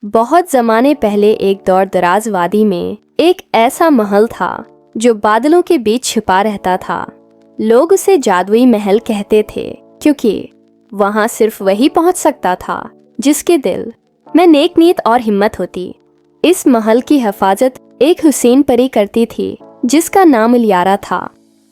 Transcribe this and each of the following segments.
बहुत ज़माने पहले एक दौर दराज वादी में एक ऐसा महल था जो बादलों के बीच छिपा रहता था। लोग उसे जादुई महल कहते थे क्योंकि वहाँ सिर्फ वही पहुँच सकता था जिसके दिल में नेक नीयत और हिम्मत होती। इस महल की हिफाजत एक हुसैन परी करती थी जिसका नाम अलियारा था।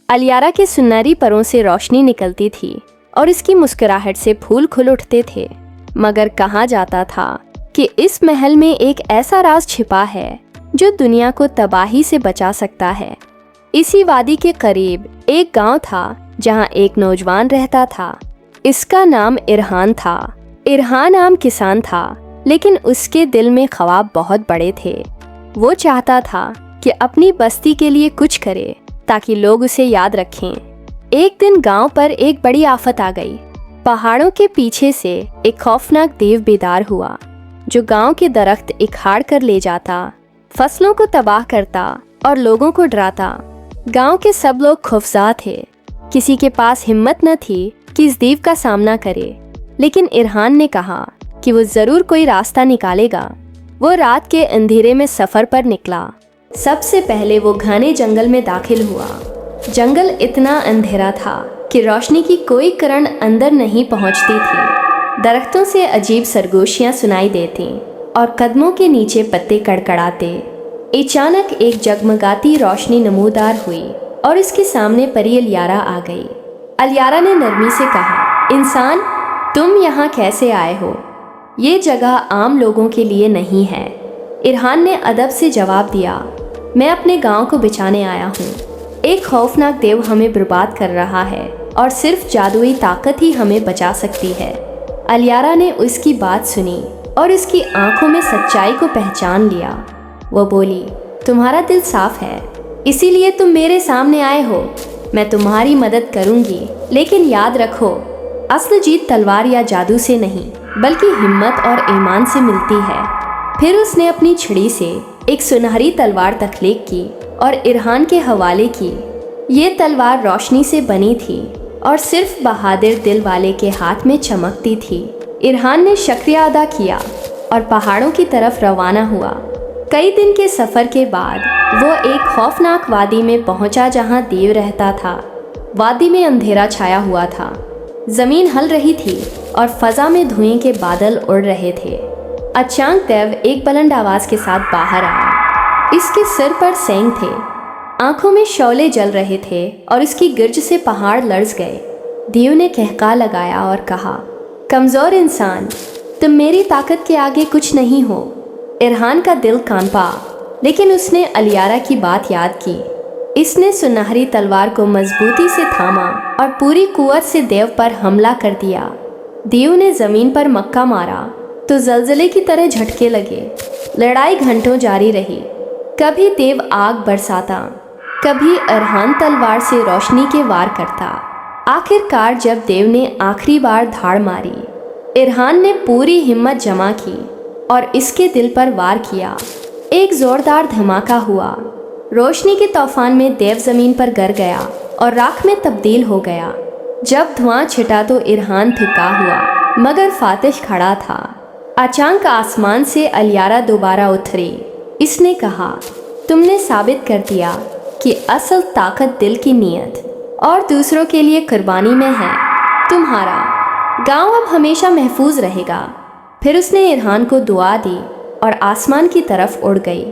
अलियारा के सुनहरी परों से रोशनी निकलती थी और इसकी मुस्कुराहट से फूल खुल उठते थे। मगर कहा जाता था कि इस महल में एक ऐसा राज छिपा है जो दुनिया को तबाही से बचा सकता है। इसी वादी के करीब एक गांव था जहां एक नौजवान रहता था। इसका नाम इरहान था। इरहान आम किसान था, लेकिन उसके दिल में ख्वाब बहुत बड़े थे। वो चाहता था कि अपनी बस्ती के लिए कुछ करे ताकि लोग उसे याद रखें। एक दिन गांव पर एक बड़ी आफत आ गई। पहाड़ों के पीछे से एक खौफनाक देव बेदार हुआ जो गांव के दरख्त उखाड़ कर ले जाता, फसलों को तबाह करता और लोगों को डराता। गांव के सब लोग खौफज़दा थे। किसी के पास हिम्मत न थी कि इस देव का सामना करे, लेकिन इरहान ने कहा कि वो जरूर कोई रास्ता निकालेगा। वो रात के अंधेरे में सफर पर निकला। सबसे पहले वो घने जंगल में दाखिल हुआ। जंगल इतना अंधेरा था कि रोशनी की कोई किरण अंदर नहीं पहुंचती थी। दरख्तों से अजीब सरगोशियां सुनाई देती और कदमों के नीचे पत्ते कड़कड़ाते। अचानक एक जगमगाती रोशनी नमूदार हुई और इसके सामने परी अलियारा आ गई। अलियारा ने नरमी से कहा, इंसान, तुम यहाँ कैसे आए हो? ये जगह आम लोगों के लिए नहीं है। इरहान ने अदब से जवाब दिया, मैं अपने गांव को बचाने आया हूँ। एक खौफनाक देव हमें बर्बाद कर रहा है और सिर्फ जादुई ताकत ही हमें बचा सकती है। अलियारा ने उसकी बात सुनी और इसकी आंखों में सच्चाई को पहचान लिया। वो बोली, तुम्हारा दिल साफ है, इसीलिए तुम मेरे सामने आए हो। मैं तुम्हारी मदद करूंगी, लेकिन याद रखो, असल जीत तलवार या जादू से नहीं बल्कि हिम्मत और ईमान से मिलती है। फिर उसने अपनी छड़ी से एक सुनहरी तलवार तख्लीक की और इरहान के हवाले की। ये तलवार रोशनी से बनी थी और सिर्फ बहादुर दिल वाले के हाथ में चमकती थी। इरहान ने शुक्रिया अदा किया और पहाड़ों की तरफ रवाना हुआ। कई दिन के सफ़र के बाद वो एक खौफनाक वादी में पहुंचा जहां देव रहता था। वादी में अंधेरा छाया हुआ था। ज़मीन हल रही थी और फ़ज़ा में धुएं के बादल उड़ रहे थे। अचानक देव एक बुलंद आवाज़ के साथ बाहर आया। इसके सिर पर सेंग थे, आंखों में शौले जल रहे थे और इसकी गिरज से पहाड़ लर्ज़ गए। देव ने कहका लगाया और कहा, कमज़ोर इंसान, तुम मेरी ताकत के आगे कुछ नहीं हो। इरहान का दिल कांपा, लेकिन उसने अलियारा की बात याद की। इसने सुनहरी तलवार को मजबूती से थामा और पूरी कुव्वत से देव पर हमला कर दिया। देव ने ज़मीन पर मक्का मारा तो ज़लज़ले की तरह झटके लगे। लड़ाई घंटों जारी रही। कभी देव आग बरसाता, कभी इरहान तलवार से रोशनी के वार करता। आखिरकार जब देव ने आखिरी बार धाड़ मारी, इरहान ने पूरी हिम्मत जमा की और इसके दिल पर वार किया। एक ज़ोरदार धमाका हुआ। रोशनी के तूफान में देव ज़मीन पर गिर गया और राख में तब्दील हो गया। जब धुआं छिटा तो इरहान थका हुआ मगर फातिश खड़ा था। अचानक आसमान से अलियारा दोबारा उतरी। इसने कहा, तुमने साबित कर दिया कि असल ताकत दिल की नीयत और दूसरों के लिए कुर्बानी में है। तुम्हारा गांव अब हमेशा महफूज रहेगा। फिर उसने इरहान को दुआ दी और आसमान की तरफ उड़ गई।